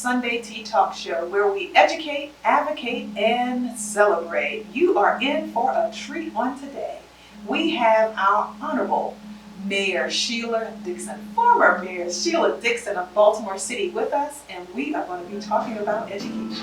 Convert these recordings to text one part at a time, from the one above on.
Sunday Tea Talk Show, where we educate, advocate, and celebrate. You are in for a treat on today. We have our Honorable Mayor Shelia Dixon, former Mayor Shelia Dixon of Baltimore City with us, and we are going to be talking about education.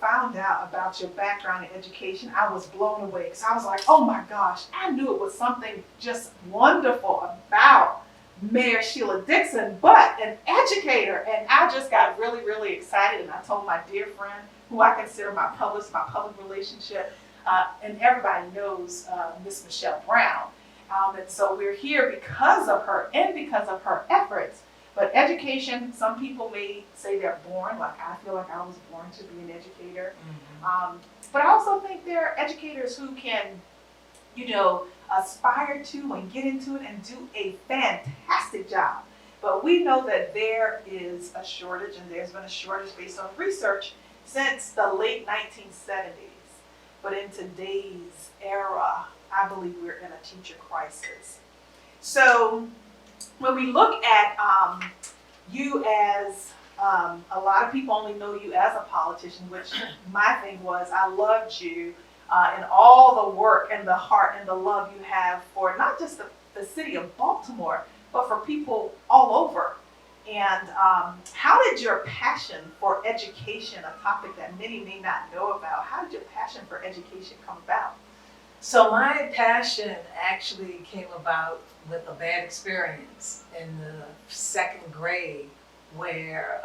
Found out about your background in education, I was blown away because I was like, oh my gosh, I knew it was something just wonderful about Mayor Shelia Dixon, but an educator. And I just got really, really excited. And I told my dear friend, who I consider my public relationship, and everybody knows Miss Michelle Brown. And so we're here because of her and because of her efforts. But education, some people may say they're born, like I feel like I was born to be an educator. But I also think there are educators who can, aspire to and get into it and do a fantastic job. But we know that there is a shortage, and there's been a shortage based on research since the late 1970s. But in today's era, I believe we're in a teacher crisis. So when we look at you as, a lot of people only know you as a politician, which my thing was, I loved you and all the work and the heart and the love you have for not just the city of Baltimore, but for people all over. And how did your passion for education, a topic that many may not know about, how did your passion for education come about? So my passion actually came about with a bad experience in the second grade where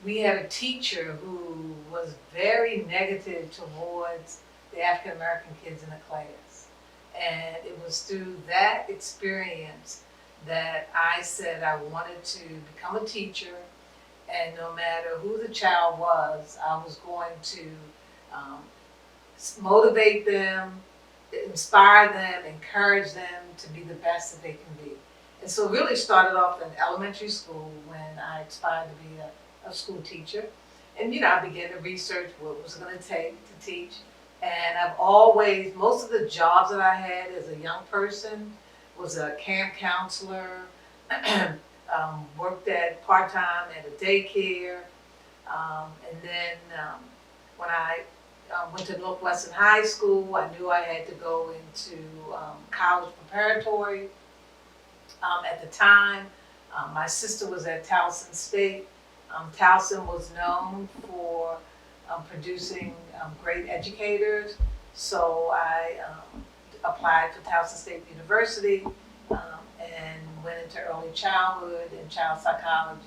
we had a teacher who was very negative towards the African American kids in the class. And it was through that experience that I said I wanted to become a teacher, and no matter who the child was, I was going to motivate them, inspire them, encourage them to be the best that they can be. And so it really started off in elementary school when I aspired to be a school teacher. And I began to research what it was going to take to teach. And I've always, most of the jobs that I had as a young person was a camp counselor, worked at part-time at a daycare. And then when I went to Northwestern High School, I knew I had to go into college preparatory. At the time, my sister was at Towson State. Towson was known for producing great educators, so I applied for Towson State University and went into early childhood and child psychology.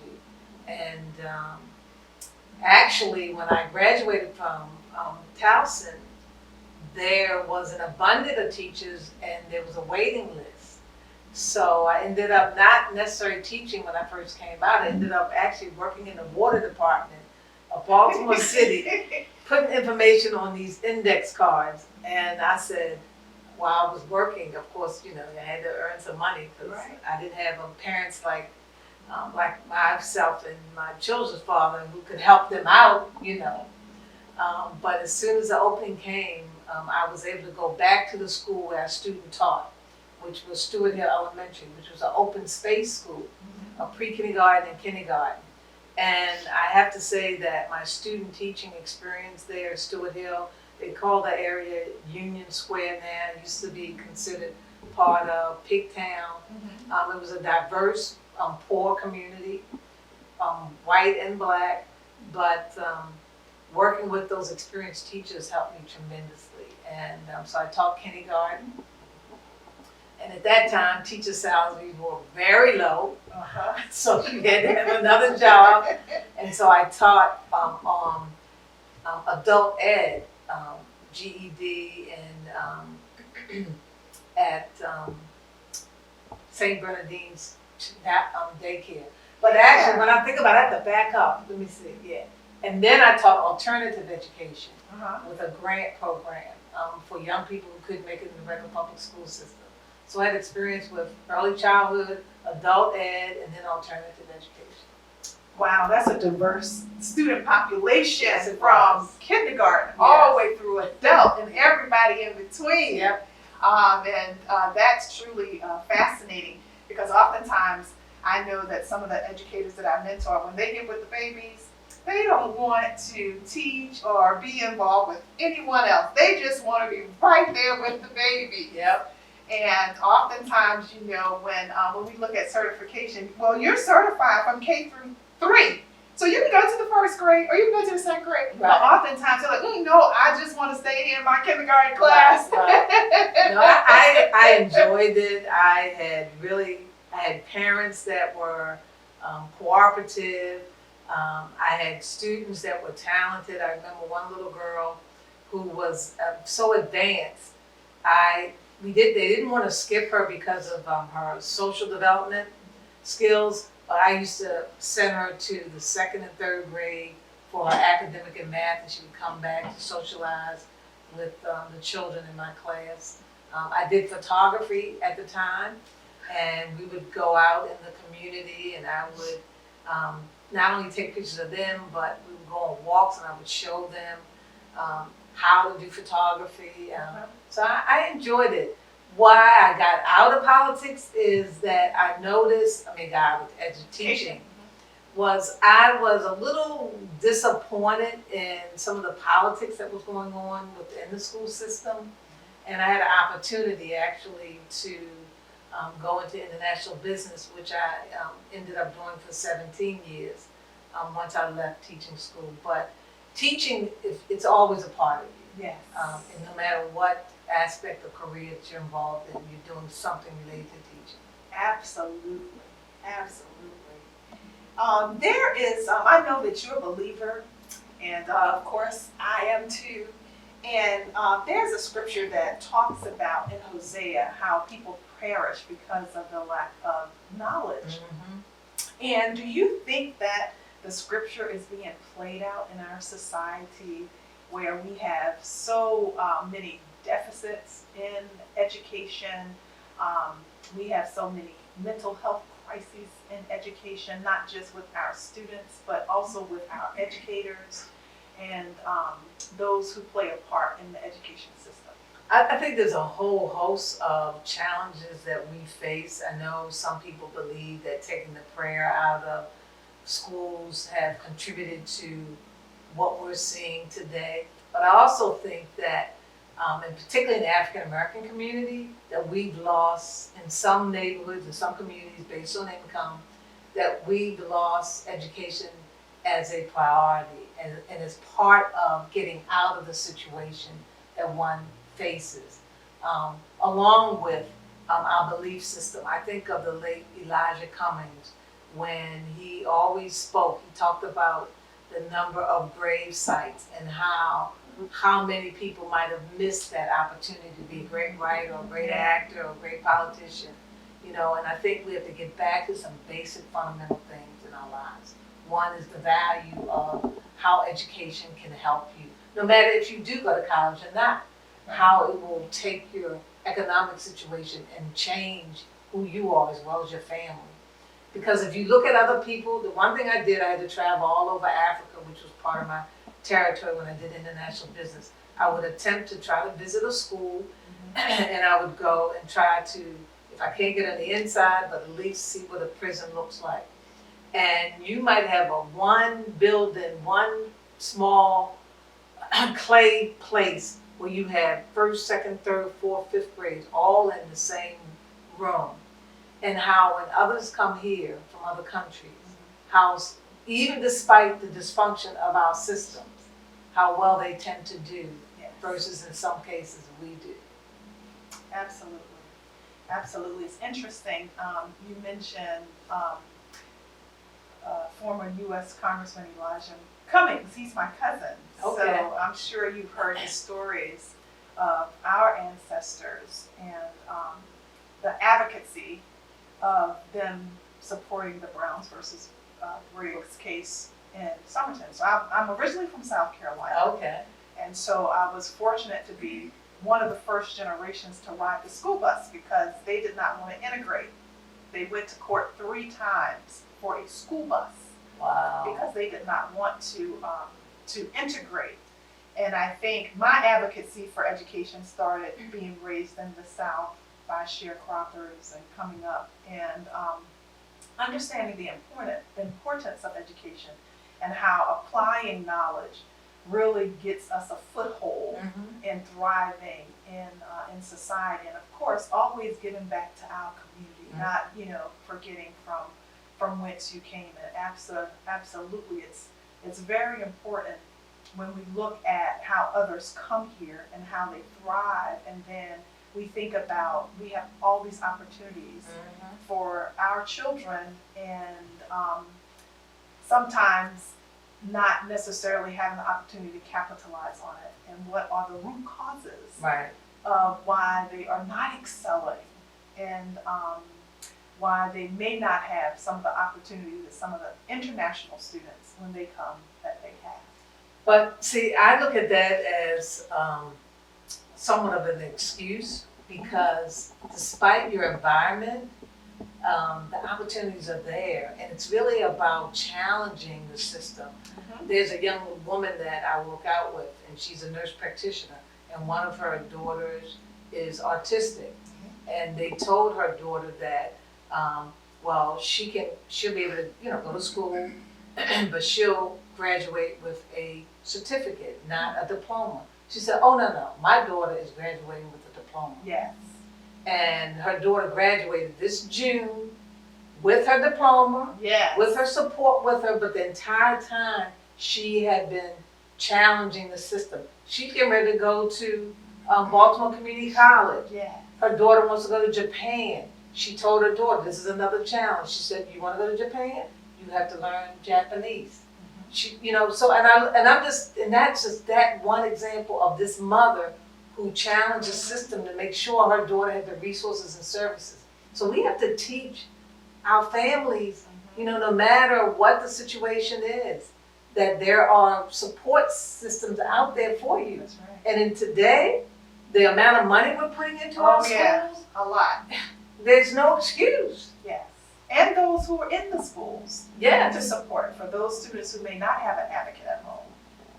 And actually, when I graduated from Towson, there was an abundance of teachers and there was a waiting list. So I ended up not necessarily teaching when I first came out. I ended up actually working in the water department of Baltimore City, putting information on these index cards. And I said, while I was working, of course, I had to earn some money because I didn't have parents like myself and my children's father who could help them out, But as soon as the opening came, I was able to go back to the school where I student taught, which was Stewart Hill Elementary, which was an open space school, a pre-kindergarten and kindergarten. And I have to say that my student teaching experience there at Stewart Hill, they call the area Union Square now. It used to be considered part of Pigtown. It was a diverse, poor community, white and black, but working with those experienced teachers helped me tremendously. And so I taught kindergarten. And at that time, teacher salaries were very low, so you had to have another job. And so I taught adult ed, GED, and at St. Bernardine's daycare. But actually, when I think about it, I have to back up. Let me see, And then I taught alternative education with a grant program for young people who couldn't make it in the regular public school system. So I had experience with early childhood, adult ed, and then alternative education. Wow, that's a diverse student population Yes, it from was. kindergarten all the way through adult and everybody in between. Yep. And that's truly fascinating because oftentimes I know that some of the educators that I mentor, when they get with the babies, they don't want to teach or be involved with anyone else. They just want to be right there with the baby. Yep. And oftentimes, you know, when we look at certification, well, you're certified from K through 3. So you can go to the first grade or you can go to the second grade. Right. But oftentimes they're like, no, I just want to stay in my kindergarten class. Right. No, I enjoyed it. I had parents that were cooperative. I had students that were talented. I remember one little girl who was so advanced. They didn't want to skip her because of her social development skills, but I used to send her to the 2nd and 3rd grade for her academic and math, and she would come back to socialize with the children in my class. I did photography at the time, and we would go out in the community, and I would not only take pictures of them, but we would go on walks, and I would show them how to do photography. So I enjoyed it. Why I got out of politics is that I noticed, got out of teaching, was I was a little disappointed in some of the politics that was going on within the school system. And I had an opportunity actually to go into international business, which I ended up doing for 17 years once I left teaching school. But teaching, it's always a part of you. Yes. And no matter what aspect of career that you're involved in, you're doing something related to teaching. Absolutely. There is, I know that you're a believer, and of course I am too. And there's a scripture that talks about in Hosea how people perish because of the lack of knowledge. Mm-hmm. And do you think that the scripture is being played out in our society where we have so many deficits in education? We have so many mental health crises in education, not just with our students, but also with our educators and those who play a part in the education system. I think there's a whole host of challenges that we face. I know some people believe that taking the prayer out of schools have contributed to what we're seeing today. But I also think that, and particularly in the African American community, that we've lost in some neighborhoods and some communities based on income, that we've lost education as a priority and as part of getting out of the situation that one faces, along with our belief system. I think of the late Elijah Cummings when he always spoke. He talked about the number of grave sites and how many people might have missed that opportunity to be a great writer or a great actor or a great politician, and I think we have to get back to some basic fundamental things in our lives. One is the value of how education can help you, no matter if you do go to college or not, how it will take your economic situation and change who you are as well as your family. Because if you look at other people, the one thing I did, I had to travel all over Africa, which was part of my territory when I did international business. I would attempt to try to visit a school, and I would go and try to, if I can't get on the inside, but at least see what a prison looks like. And you might have one building, one small clay place where you have 1st, 2nd, 3rd, 4th, 5th grades all in the same room. And how when others come here from other countries, how even despite the dysfunction of our systems, how well they tend to do versus in some cases we do. Absolutely. It's interesting. You mentioned former U.S. Congressman Elijah Cummings. He's my cousin. Okay. So I'm sure you've heard the stories of our ancestors and the advocacy of them supporting the Browns versus Briggs case in Somerton. So I'm originally from South Carolina. Okay. And so I was fortunate to be one of the first generations to ride the school bus because they did not want to integrate. They went to court 3 times for a school bus. Wow. because they did not want to integrate. And I think my advocacy for education started being raised in the South by sharecroppers and coming up and understanding the importance of education and how applying knowledge really gets us a foothold in thriving in society, and of course always giving back to our community, not forgetting from whence you came. And absolutely, it's very important when we look at how others come here and how they thrive, and then we think about we have all these opportunities for our children, and sometimes not necessarily having the opportunity to capitalize on it, and what are the root causes of why they are not excelling, and why they may not have some of the opportunities that some of the international students when they come that they have. But see, I look at that as somewhat of an excuse, because despite your environment, the opportunities are there, and it's really about challenging the system. There's a young woman that I work out with, and she's a nurse practitioner, and one of her daughters is autistic, and they told her daughter that, well, she'll be able to, go to school, but she'll graduate with a certificate, not a diploma. She said, "Oh no, my daughter is graduating with a diploma." Yes. And her daughter graduated this June with her diploma, Yes. with her support with her, but the entire time she had been challenging the system. She's getting ready to go to Baltimore Community College. Yes. Her daughter wants to go to Japan. She told her daughter, this is another challenge. She said, "You want to go to Japan? You have to learn Japanese." She, so, and that's just that one example of this mother who challenged the system to make sure her daughter had the resources and services. So we have to teach our families, no matter what the situation is, that there are support systems out there for you. That's right. And in today, the amount of money we're putting into our schools, a lot. there's no excuse. Yes. And those who are in the schools Yes. to support for those students who may not have an advocate at home,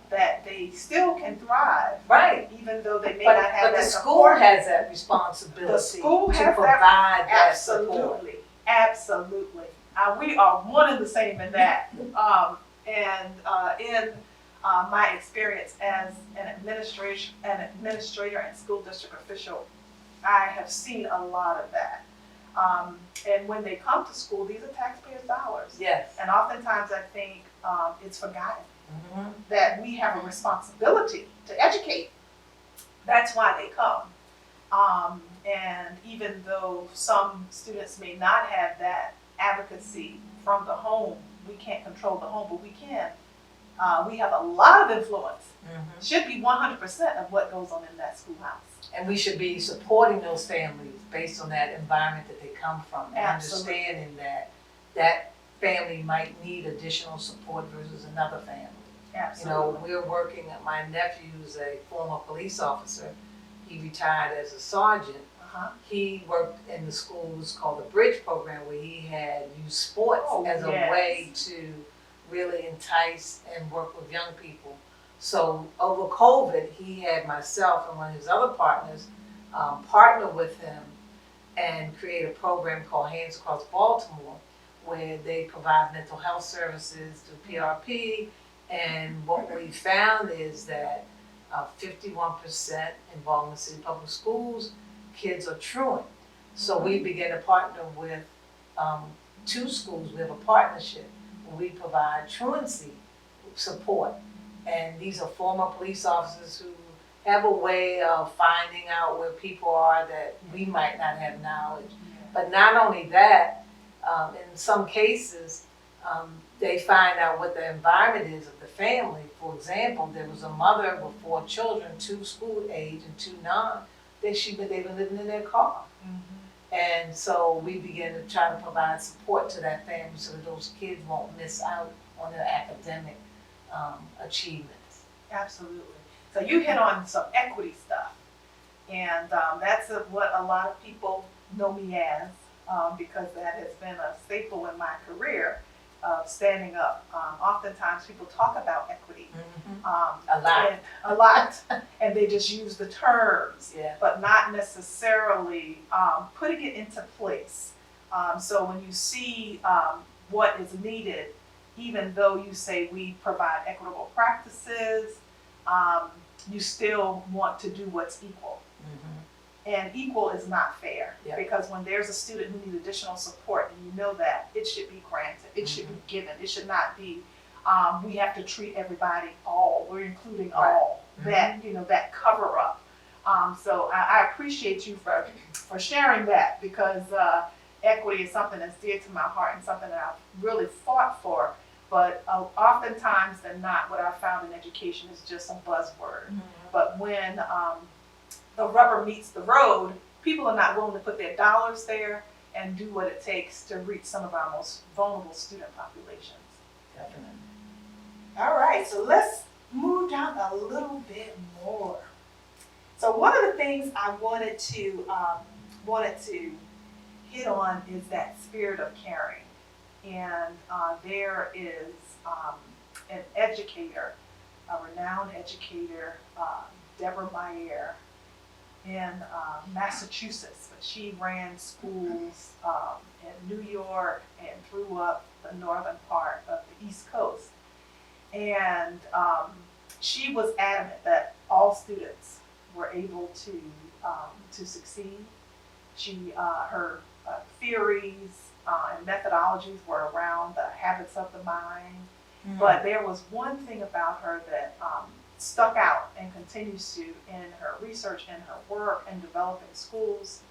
that they still can thrive, Right. even though they may But, not have but that the school support. has that responsibility The school to has that- provide that support. Absolutely, absolutely. We are one and the same in that. In my experience as an administrator and school district official, I have seen a lot of that. And when they come to school, these are taxpayers' dollars. Yes. And oftentimes I think it's forgotten that we have a responsibility to educate. That's why they come. And even though some students may not have that advocacy from the home, we can't control the home, but we can. We have a lot of influence. Should be 100% of what goes on in that schoolhouse. And we should be supporting those families based on that environment that they come from, and Absolutely. understanding that that family might need additional support versus another family. Absolutely. We're working, my nephew's a former police officer. He retired as a sergeant. He worked in the schools called the Bridge Program, where he had used sports as a way to really entice and work with young people. So over COVID, he had myself and one of his other partners partner with him and create a program called Hands Across Baltimore, where they provide mental health services to PRP. And what we found is that 51% in Baltimore City Public Schools, kids are truant. So we began to partner with 2 schools. We have a partnership where we provide truancy support. And these are former police officers who have a way of finding out where people are that we might not have knowledge. But not only that, in some cases, they find out what the environment is of the family. For example, there was a mother with 4 children, 2 school age and 2 non, that they've been living in their car. And so we began to try to provide support to that family so that those kids won't miss out on their academic achievements. Absolutely. So you hit on some equity stuff, and that's what a lot of people know me as, because that has been a staple in my career. of standing up. Oftentimes people talk about equity. A lot. A lot. And they just use the terms, Yeah. but not necessarily putting it into place. So when you see what is needed, even though you say we provide equitable practices, you still want to do what's equal. And equal is not fair, Yeah. because when there's a student who needs additional support, and you know that, it should be granted, it should be given. It should not be, we have to treat everybody all, we're including all, that, that cover up. So I appreciate you for sharing that, because equity is something that's dear to my heart and something that I've really fought for. But oftentimes than not, what I found in education is just a buzzword. But when the rubber meets the road, people are not willing to put their dollars there and do what it takes to reach some of our most vulnerable student populations. Definitely. All right, so let's move down a little bit more. So one of the things I wanted to hit on is that spirit of caring. And there is an educator, a renowned educator, Deborah Meyer, in Massachusetts, but she ran schools in New York and through up the northern part of the East Coast. And she was adamant that all students were able to succeed. Her theories and methodologies were around the habits of the mind. But there was one thing about her that stuck out and continues to in her research and her work and developing schools,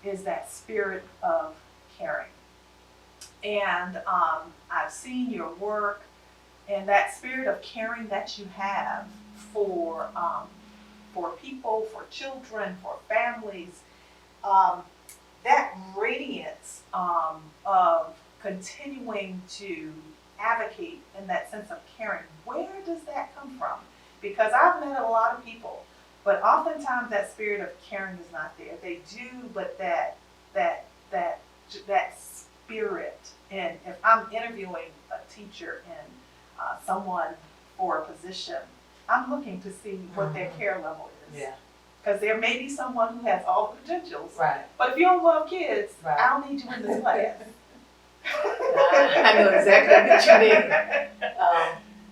is that spirit of caring. And I've seen your work, and that spirit of caring that you have for people, for children, for families, that radiance of continuing to advocate in that sense of caring, where does that come from? Because I've met a lot of people, but oftentimes that spirit of caring is not there. They do, but that spirit, and if I'm interviewing a teacher and someone for a position, I'm looking to see what their care level is. Yeah. Because there may be someone who has all the potentials, Right. but if you don't love kids, Right. I don't need you in this class. I know exactly what you mean.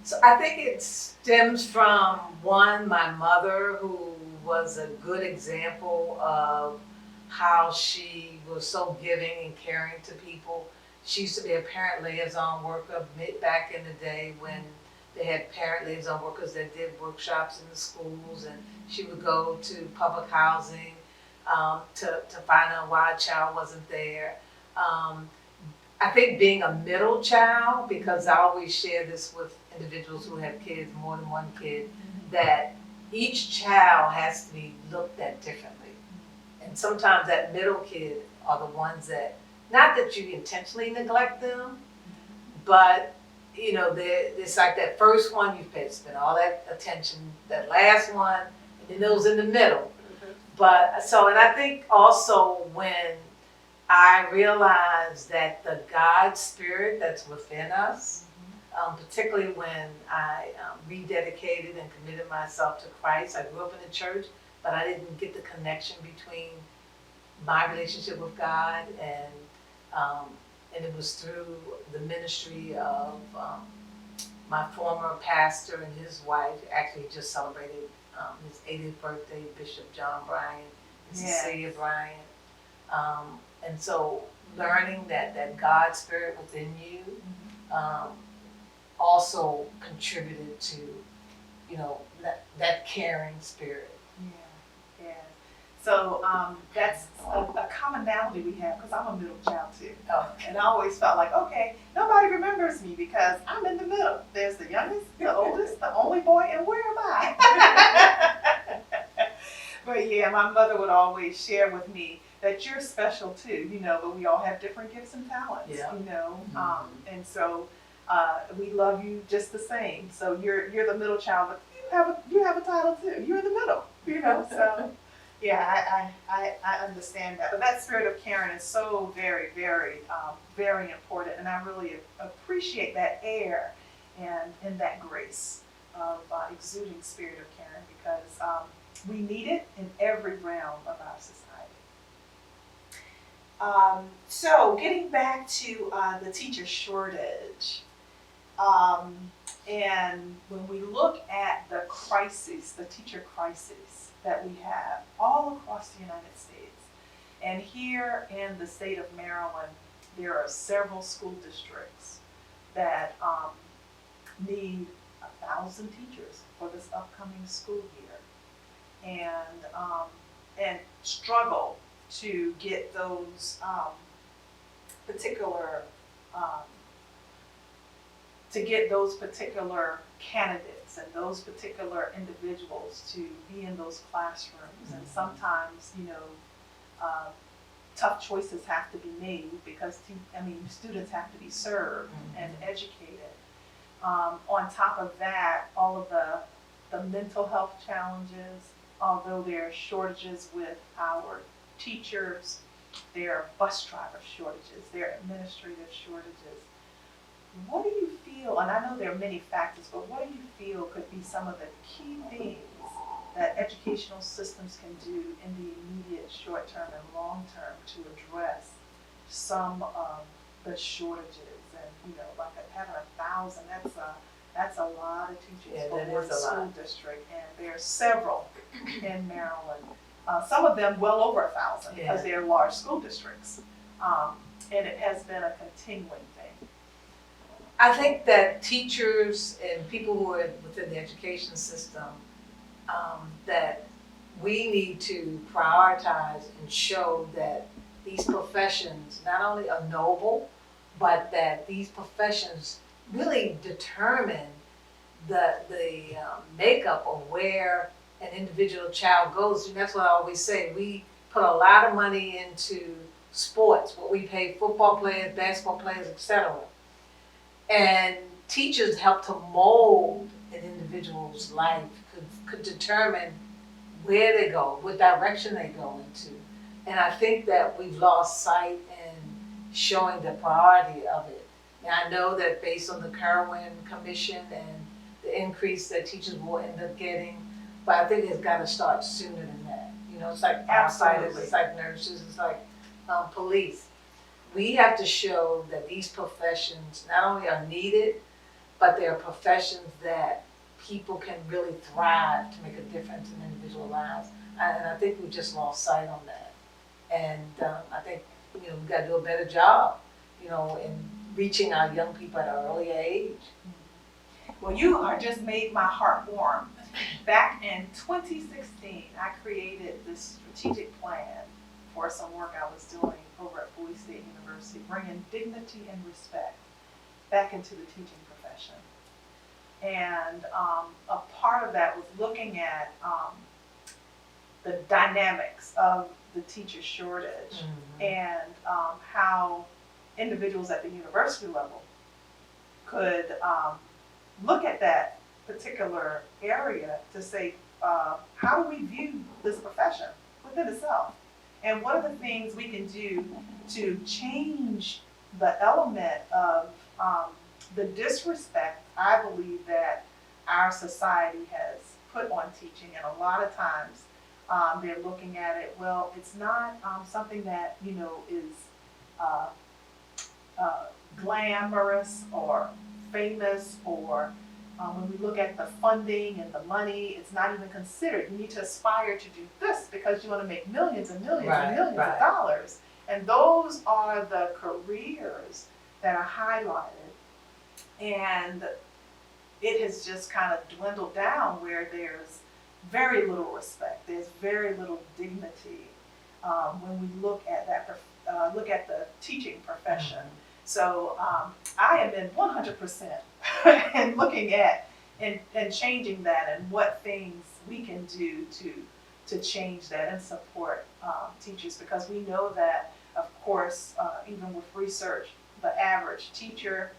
So I think it stems from, one, my mother, who was a good example of how she was so giving and caring to people. She used to be a parent liaison worker back in the day when they had parent liaison workers that did workshops in the schools, and she would go to public housing to find out why a child wasn't there. I think being a middle child, because I always share this with individuals who have kids, more than one kid, that each child has to be looked at differently. And sometimes that middle kid are the ones that, not that you intentionally neglect them, but it's like that first one you spend all that attention, that last one, and then those in the middle. But and I think also when I realized that the God spirit that's within us, particularly when I rededicated and committed myself to Christ. I grew up in the church, but I didn't get the connection between my relationship with God and it was through the ministry of my former pastor and his wife. Actually, just celebrated his 80th birthday, Bishop John Bryan and Shelia Bryan. And so learning that God spirit within you also contributed to, that caring spirit. Yeah. So that's a commonality we have, because I'm a middle child too. Oh. And I always felt like, okay, nobody remembers me because I'm in the middle. There's the youngest, the oldest, the only boy, and where am I? But yeah, my mother would always share with me that you're special too, but we all have different gifts and talents, and so we love you just the same. So you're the middle child, but you have a title too. You're in the middle, so Yeah, I understand that, but that spirit of caring is so very, very, very important, and I really appreciate that air and that grace of exuding spirit of caring because we need it in every realm of our society. So getting back to the teacher shortage, um, and when we look at the crises, the teacher crises that we have all across the United States, and here in the state of Maryland, there are several school districts that need 1,000 teachers for this upcoming school year, and struggle to get those particular um, to get those particular candidates and those particular individuals to be in those classrooms. And sometimes, tough choices have to be made because, students have to be served and educated. On top of that, all of the mental health challenges, although there are shortages with our teachers, there are bus driver shortages, there are administrative shortages. What do you feel, and I know there are many factors, but what do you feel could be some of the key things that educational systems can do in the immediate short term and long term to address some of the shortages? And like having 1,000, that's a lot of teachers for one school district, and there are several in Maryland. Some of them well over 1,000 because they're large school districts, and it has been a continuing thing. I think that teachers and people who are within the education system, that we need to prioritize and show that these professions not only are noble, but that these professions really determine the makeup of where an individual child goes. And that's what I always say. We put a lot of money into sports, what we pay football players, basketball players, etc. And teachers help to mold an individual's life, could determine where they go, what direction they go into. And I think that we've lost sight in showing the priority of it. And I know that based on the Kerwin Commission and the increase that teachers will end up getting, but I think it's got to start sooner than that. It's like firefighters, it's like nurses, it's like police. We have to show that these professions not only are needed, but they're professions that people can really thrive to make a difference in individual lives. And I think we've just lost sight on that. And I think, we've got to do a better job, in reaching our young people at an early age. Well, you are just made my heart warm. Back in 2016, I created this strategic plan for some work I was doing over at Boise State University, bringing dignity and respect back into the teaching profession. And a part of that was looking at the dynamics of the teacher shortage and how individuals at the university level could look at that particular area to say, how do we view this profession within itself? And what are the things we can do to change the element of the disrespect I believe that our society has put on teaching? And a lot of times they're looking at it, well, it's not something that, is glamorous or famous, or when we look at the funding and the money, it's not even considered. You need to aspire to do this because you want to make millions and millions and millions of dollars. And those are the careers that are highlighted. And it has just kind of dwindled down where there's very little respect. There's very little dignity when we look at that, look at the teaching profession. So I am in 100% in looking at and changing that, and what things we can do to change that and support teachers, because we know that, of course, even with research, the average teacher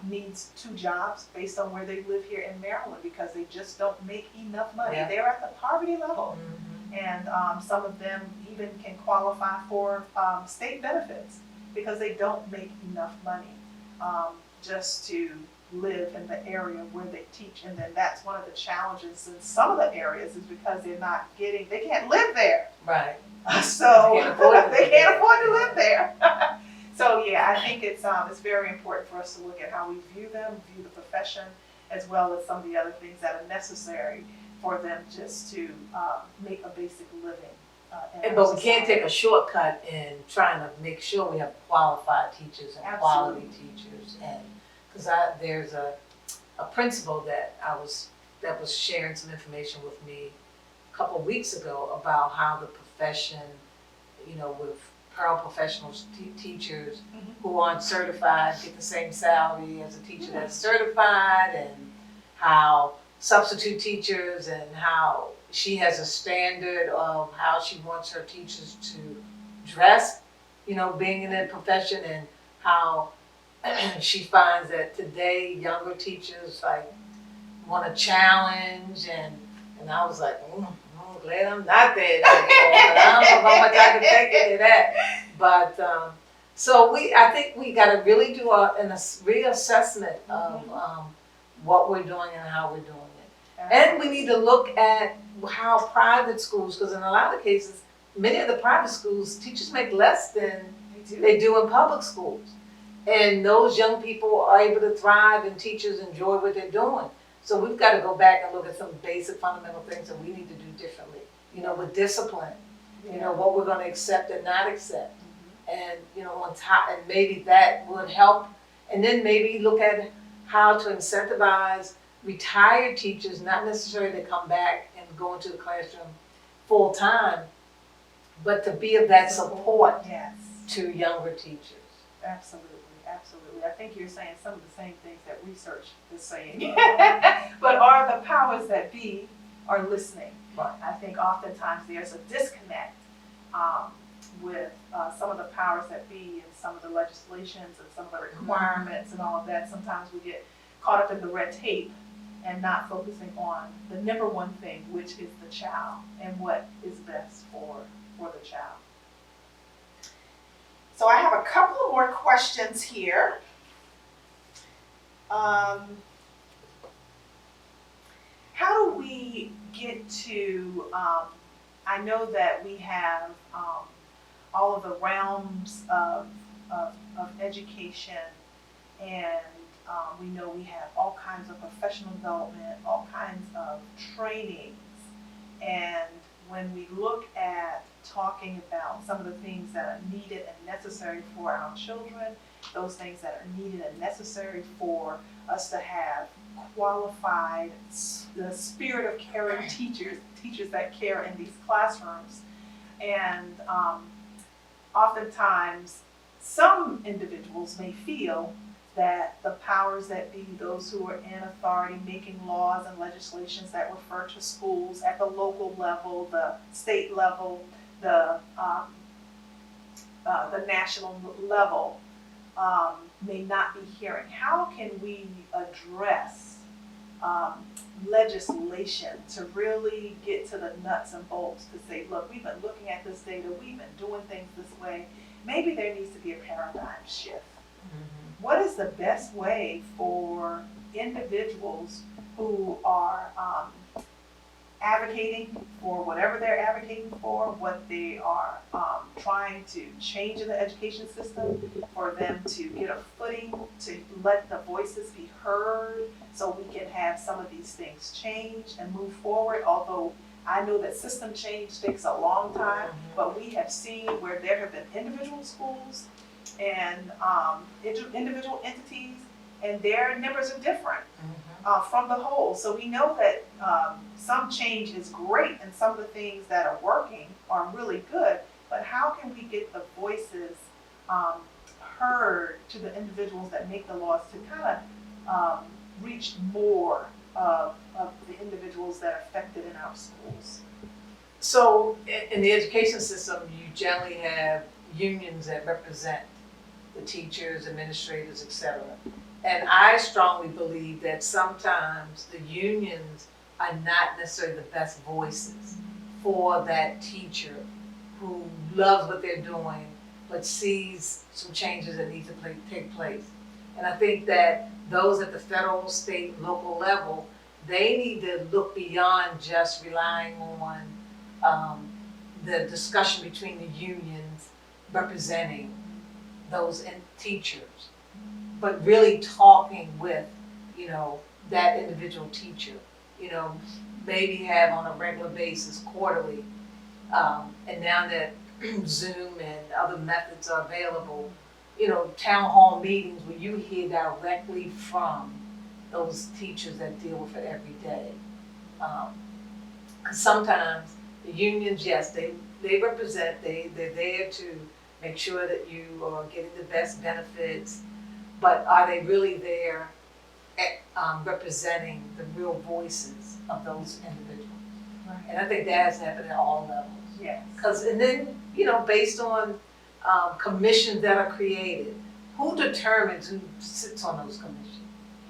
needs 2 jobs based on where they live here in Maryland, because they just don't make enough money. They're at the poverty level. And some of them even can qualify for state benefits because they don't make enough money just to live in the area where they teach. And then that's one of the challenges in some of the areas is because they can't live there. Right. So They can't afford to live there. So yeah, I think it's very important for us to look at how we view them, view the profession, as well as some of the other things that are necessary for them just to make a basic living. But we can't take a shortcut in trying to make sure we have qualified teachers and quality teachers. And because there's a principal that was sharing some information with me a couple of weeks ago about how the profession, with paraprofessionals, teachers who aren't certified get the same salary as a teacher that's certified, and how substitute teachers, and how she has a standard of how she wants her teachers to dress, being in that profession, and how she finds that today younger teachers want a challenge, and I was like, I'm glad I'm not there anymore. I don't know how much I can take into that. But so I think we got to really do a reassessment of what we're doing and how we're doing it. And we need to look at how private schools, because in a lot of cases, many of the private schools, teachers make less than they do in public schools. And those young people are able to thrive and teachers enjoy what they're doing. So we've got to go back and look at some basic fundamental things that we need to do differently, with discipline, what we're going to accept and not accept. And, on top, and maybe that would help. And then maybe look at how to incentivize retired teachers, not necessarily to come back and go into the classroom full time, but to be of that support to younger teachers. Absolutely. I think you're saying some of the same things that research is saying. But are the powers that be are listening? Right. I think oftentimes there's a disconnect with some of the powers that be and some of the legislations and some of the requirements and all of that. Sometimes we get caught up in the red tape and not focusing on the number one thing, which is the child and what is best for the child. So I have a couple of more questions here. How do we get to, I know that we have all of the realms of education, and we know we have all kinds of professional development, all kinds of trainings, and when we look at talking about some of the things that are needed and necessary for our children, those things that are needed and necessary for us to have qualified, the spirit of caring teachers that care in these classrooms. And oftentimes, some individuals may feel that the powers that be, those who are in authority making laws and legislations that refer to schools at the local level, the state level, the national level, may not be hearing. How can we address legislation to really get to the nuts and bolts to say, look, we've been looking at this data, we've been doing things this way, maybe there needs to be a paradigm shift. What is the best way for individuals who are advocating for whatever they're advocating for, what they are trying to change in the education system, for them to get a footing, to let the voices be heard so we can have some of these things change and move forward? Although I know that system change takes a long time, but we have seen where there have been individual schools and individual entities, and their numbers are different from the whole. So we know that some change is great, and some of the things that are working are really good, but how can we get the voices heard to the individuals that make the laws to kind of reach more of the individuals that are affected in our schools? So in the education system, you generally have unions that represent the teachers, administrators, etc. And I strongly believe that sometimes the unions are not necessarily the best voices for that teacher who loves what they're doing, but sees some changes that need to take place. And I think that those at the federal, state, local level, they need to look beyond just relying on the discussion between the unions representing those teachers, but really talking with, that individual teacher, maybe have on a regular basis, quarterly, and now that Zoom and other methods are available, town hall meetings where you hear directly from those teachers that deal with it every day. 'Cause sometimes the unions, yes, they represent, they're there to make sure that you are getting the best benefits, but are they really there representing the real voices of those individuals? Right. And I think that has happened at all levels. Yes. And then, based on commissions that are created, who determines who sits on those commissions?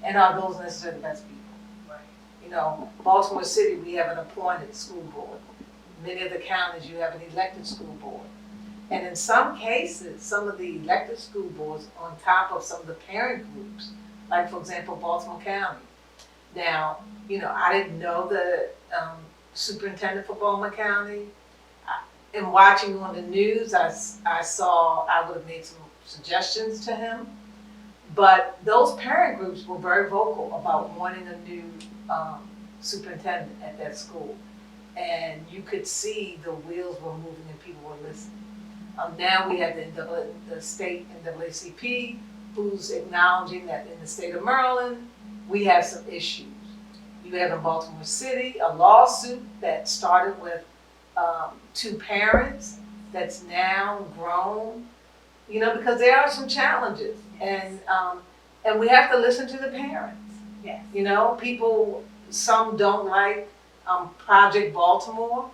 And are those necessarily the best people? Right. Baltimore City, we have an appointed school board. Many of the counties, you have an elected school board. And in some cases, some of the elected school boards on top of some of the parent groups, like for example, Baltimore County. Now, I didn't know the superintendent for Baltimore County. In watching on the news, I saw I would have made some suggestions to him. But those parent groups were very vocal about wanting a new superintendent at that school. And you could see the wheels were moving and people were listening. Now we have the state NAACP who's acknowledging that in the state of Maryland, we have some issues. You have in Baltimore City a lawsuit that started with 2 parents that's now grown, because there are some challenges. Yes. And we have to listen to the parents. Yes. People, some don't like Project Baltimore,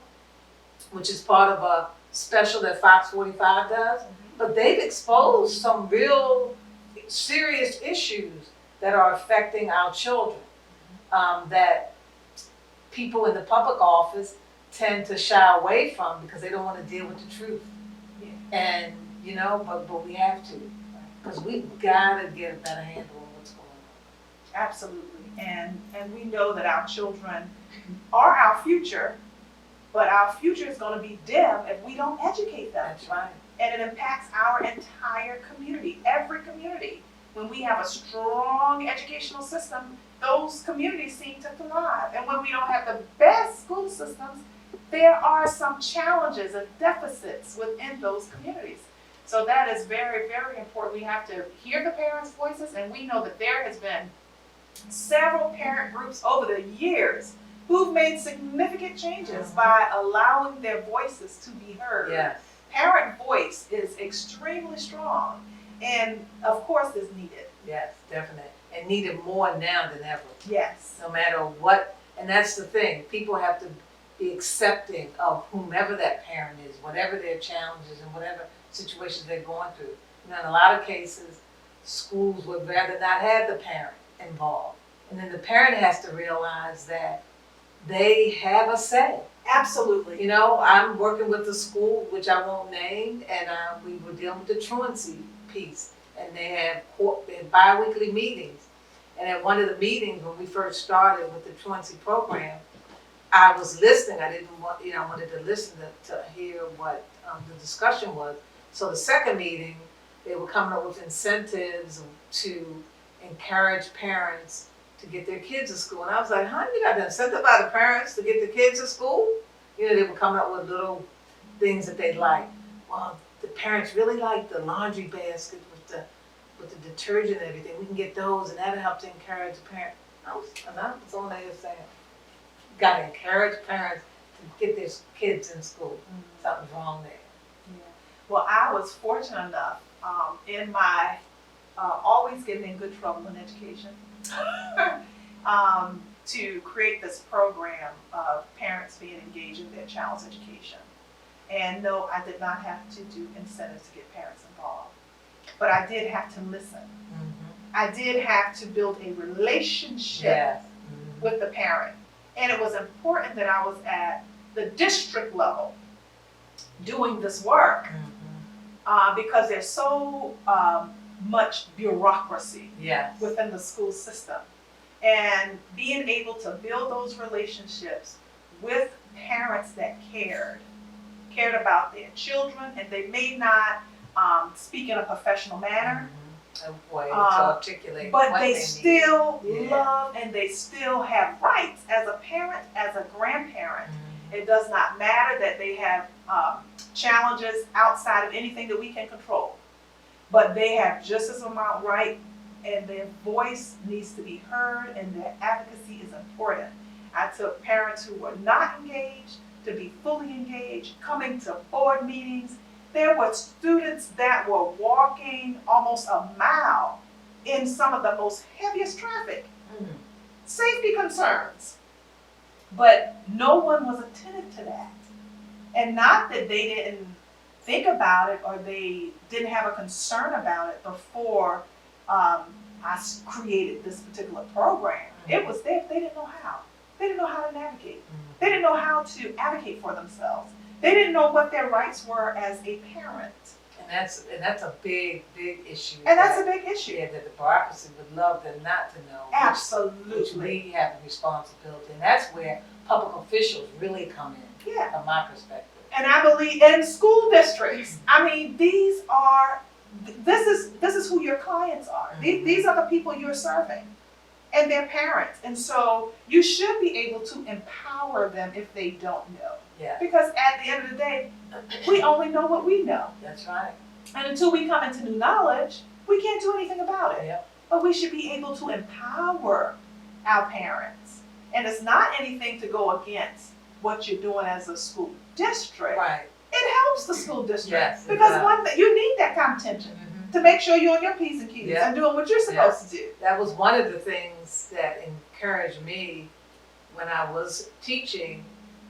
which is part of a special that Fox 45 does, but they've exposed some real serious issues that are affecting our children, that people in the public office tend to shy away from because they don't want to deal with the truth. Yeah. And, but we have to, because we've got to get a better handle on what's going on. Absolutely. And we know that our children are our future, but our future is going to be dim if we don't educate them. That's right. And it impacts our entire community, every community. When we have a strong educational system, those communities seem to thrive. And when we don't have the best school systems, there are some challenges and deficits within those communities. So that is very, very important. We have to hear the parents' voices, and we know that there has been several parent groups over the years who've made significant changes by allowing their voices to be heard. Yes. Parent voice is extremely strong, and of course is needed. Yes, definitely. And needed more now than ever. Yes. No matter what, and that's the thing, people have to be accepting of whomever that parent is, whatever their challenges and whatever situations they're going through. In a lot of cases, schools would rather not have the parent involved. And then the parent has to realize that they have a say. Absolutely. I'm working with the school, which I won't name, and we were dealing with the truancy piece. And they have bi-weekly meetings. And at one of the meetings when we first started with the truancy program, I was listening. I didn't want, I wanted to listen to hear what the discussion was. So the second meeting, they were coming up with incentives to encourage parents to get their kids to school. And I was like, you got to incentivize the parents to get the kids to school? They were coming up with little things that they like. Well, the parents really like the laundry basket with the detergent and everything. We can get those, and that'll help to encourage the parents. I was on there saying, got to encourage parents to get their kids in school. Something's wrong there. Yeah. Well, I was fortunate enough in my always getting in good trouble in education to create this program of parents being engaged in their child's education. And no, I did not have to do incentives to get parents involved, but I did have to listen. I did have to build a relationship with the parent. And it was important that I was at the district level doing this work because there's so much bureaucracy Yes. within the school system. And being able to build those relationships with parents that cared about their children, and they may not speak in a professional manner, A way to articulate but what they need. still Yeah. love and they still have rights as a parent, as a grandparent. It does not matter that they have challenges outside of anything that we can control, but they have just as amount right, and their voice needs to be heard, and their advocacy is important. I took parents who were not engaged to be fully engaged, coming to board meetings. There were students that were walking almost a mile in some of the most heaviest traffic. Safety concerns. But no one was attentive to that. And not that they didn't think about it or they didn't have a concern about it before I created this particular program. It was there, they didn't know how. They didn't know how to navigate. They didn't know how to advocate for themselves. They didn't know what their rights were as a parent. And that's a big issue. And that's a big issue. Yeah, that the bureaucracy would love them not to know. Absolutely. Which we have a responsibility. And that's where public officials really come in, Yeah. from my perspective. And I believe in school districts, I mean, this is who your clients are. These are the people you're serving and their parents. And so you should be able to empower them if they don't know. Yeah, Because at the end of the day, we only know what we know. that's right. And until we come into new knowledge, we can't do anything about it. Yep. But we should be able to empower our parents. And it's not anything to go against what you're doing as a school district. Right. It helps the school district. Yes, it Because does. one thing, you need that competition to make sure you're on your P's and Q's Yeah. and doing what you're supposed to do. That was one of the things that encouraged me when I was teaching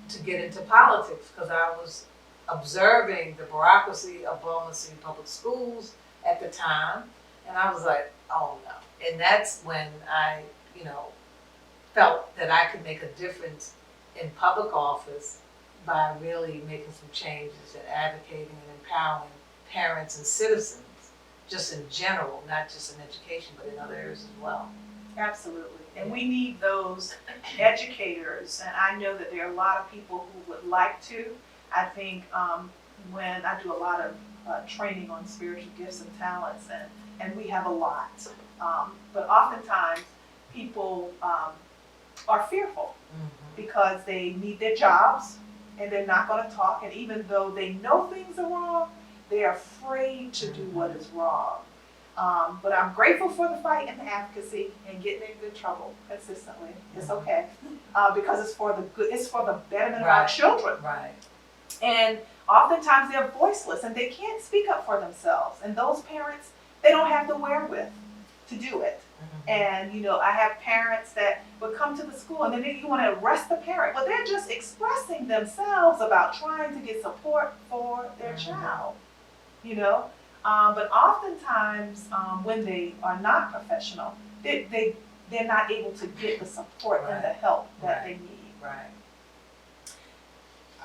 to get into politics, because I was observing the bureaucracy of Bowling City Public Schools at the time, and I was like, oh no. And that's when I, felt that I could make a difference in public office by really making some changes and advocating and empowering parents and citizens, just in general, not just in education, but in other areas as well. Absolutely. And we need those educators, and I know that there are a lot of people who would like to. I think when I do a lot of training on spiritual gifts and talents, and we have a lot, but oftentimes people are fearful because they need their jobs and they're not going to talk, and even though they know things are wrong, they're afraid to do what is wrong. But I'm grateful for the fight and the advocacy and getting in good trouble consistently. It's okay because it's for the good. It's for the betterment of our children. Right. And oftentimes they're voiceless and they can't speak up for themselves. And those parents, they don't have the wherewith to do it. And I have parents that would come to the school and then you want to arrest the parent, but they're just expressing themselves about trying to get support for their child. But oftentimes when they are not professional, they're not able to get the support and the help that they need. Right.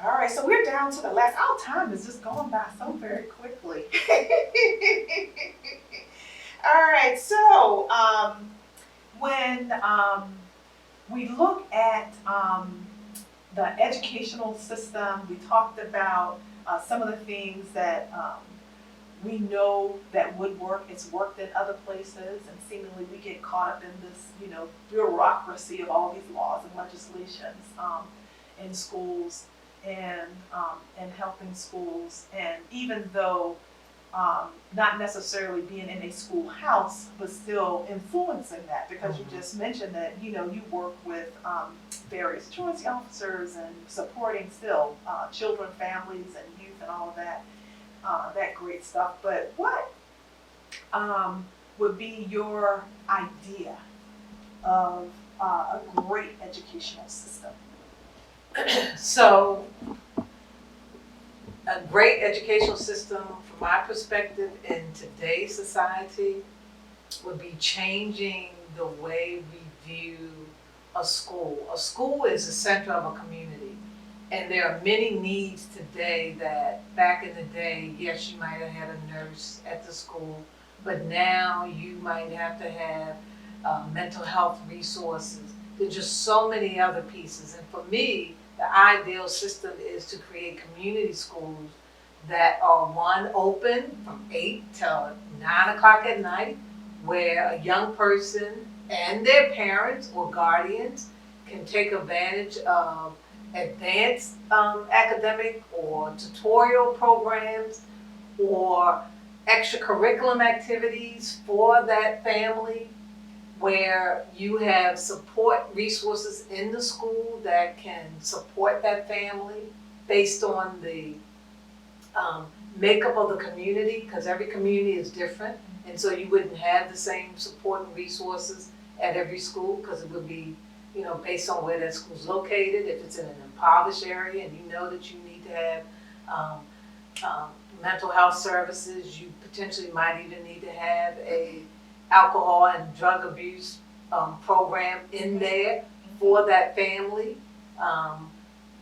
All right, so we're down to the last. Our time is just going by so very quickly. All right, so when we look at the educational system, we talked about some of the things that we know that would work. It's worked in other places, and seemingly we get caught up in this, bureaucracy of all these laws and legislations in schools and helping schools. And even though not necessarily being in a schoolhouse, but still influencing that, because you just mentioned that, you work with various truancy officers and supporting still children, families, and youth and all of that. That great stuff. But what would be your idea of a great educational system? So, a great educational system, from my perspective, in today's society, would be changing the way we view a school. A school is the center of a community. And there are many needs today that back in the day, yes, you might have had a nurse at the school, but now you might have to have mental health resources. There's just so many other pieces. And for me, the ideal system is to create community schools that are one, open from 8 till 9 o'clock at night, where a young person and their parents or guardians can take advantage of advanced academic or tutorial programs or extracurriculum activities for that family, where you have support resources in the school that can support that family based on the makeup of the community, because every community is different, and so you wouldn't have the same support and resources at every school, because it would be, you know, based on where that school's located. If it's in an impoverished area and you know that you need to have mental health services, you potentially might even need to have a alcohol and drug abuse program in there for that family,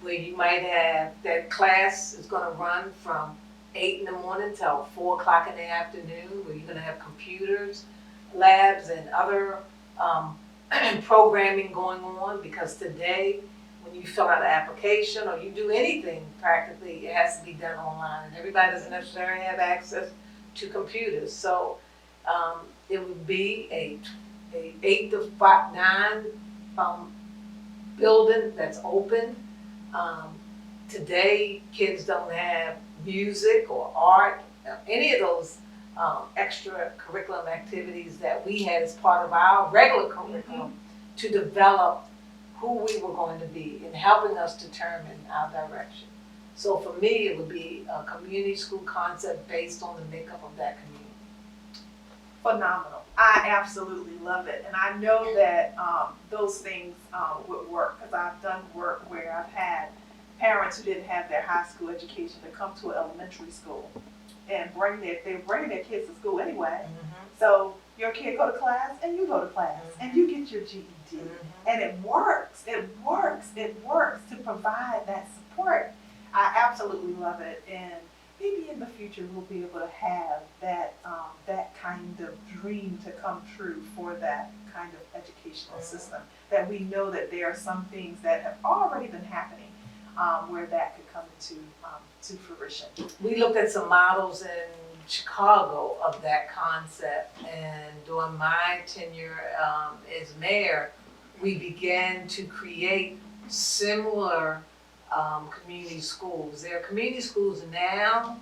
where you might have that class is going to run from 8 in the morning till 4 o'clock in the afternoon, where you're going to have computers, labs, and other programming going on. Because today, when you fill out an application or you do anything, practically it has to be done online, and everybody doesn't necessarily have access to computers. So it would be a 8 to 9 building that's open. Today, kids don't have music or art, any of those extracurriculum activities that we had as part of our regular curriculum to develop who we were going to be and helping us determine our direction. So for me, it would be a community school concept based on the makeup of that community. Phenomenal. I absolutely love it. And I know that those things would work, because I've done work where I've had parents who didn't have their high school education to come to an elementary school and they're bringing their kids to school anyway. So your kid go to class and you go to class and you get your GED. And it works to provide that support. I absolutely love it. And maybe in the future we'll be able to have that kind of dream to come true for that kind of educational system. That we know that there are some things that have already been happening where that could come to fruition. We looked at some models in Chicago of that concept, and during my tenure as mayor, we began to create similar community schools. There are community schools now,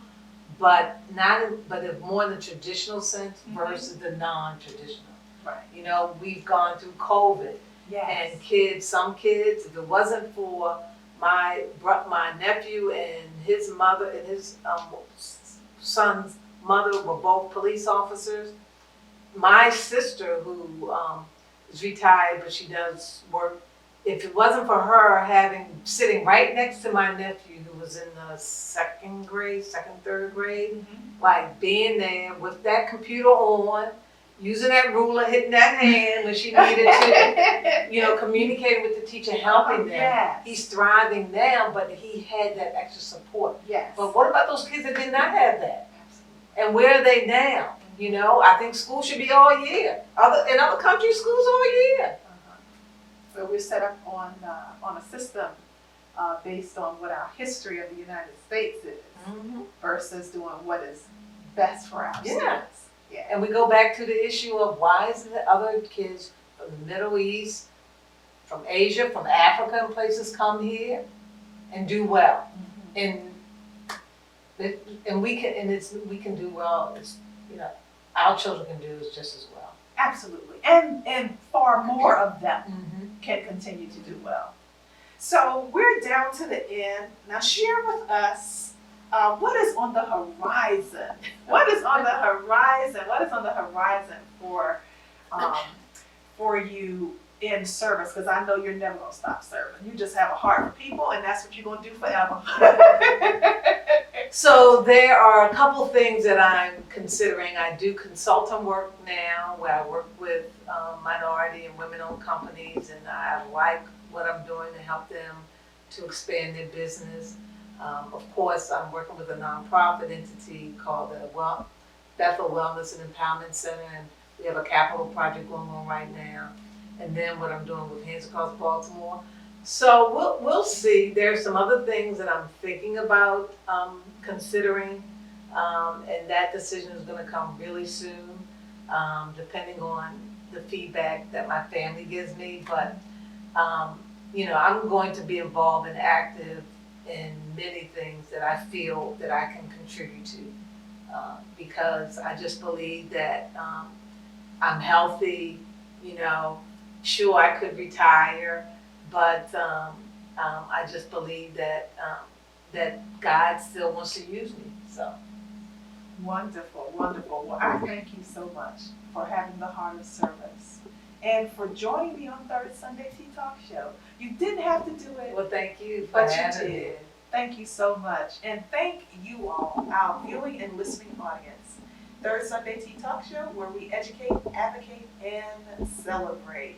but they're more in the traditional sense versus the non-traditional. Right. You know, we've gone through COVID, and some kids, if it wasn't for my nephew and his mother and his son's mother were both police officers. My sister, who is retired, but she does work, if it wasn't for her sitting right next to my nephew, who was in the second, third grade, like being there with that computer on, using that ruler, hitting that hand when she needed to, you know, communicating with the teacher, helping them. Yes. He's thriving now, but he had that extra support. Yes. But what about those kids that did not have that? And where are they now? You know, I think school should be all year. In other countries, school's all year. So we're set up on a system based on what our history of the United States is versus doing what is best for our students. Yeah. And we go back to the issue of why is it that other kids from the Middle East, from Asia, from Africa and places come here and do well. And we can do well. It's, you know, our children can do it just as well. Absolutely. And far more of them can continue to do well. So we're down to the end. Now share with us what is on the horizon? What is on the horizon? What is on the horizon for you in service? Because I know you're never going to stop serving. You just have a heart for people, and that's what you're going to do forever. So there are a couple things that I'm considering. I do consultant work now, where I work with minority and women-owned companies, and I like what I'm doing to help them to expand their business. Of course, I'm working with a nonprofit entity called the Bethel Wellness and Empowerment Center, and we have a capital project going on right now. And then what I'm doing with Hands Across Baltimore. So we'll see. There's some other things that I'm thinking about considering, and that decision is going to come really soon, depending on the feedback that my family gives me. But I'm going to be involved and active in many things that I feel that I can contribute to, because I just believe that I'm healthy. Sure, I could retire, but I just believe that God still wants to use me. So Wonderful, wonderful. Well, I thank you so much for having the heart of service and for joining me on Third Sunday Tea Talk Show. You didn't have to do it, well, thank you for but you having me. did. Thank you so much. And thank you all, our viewing and listening audience. Third Sunday Tea Talk Show, where we educate, advocate, and celebrate.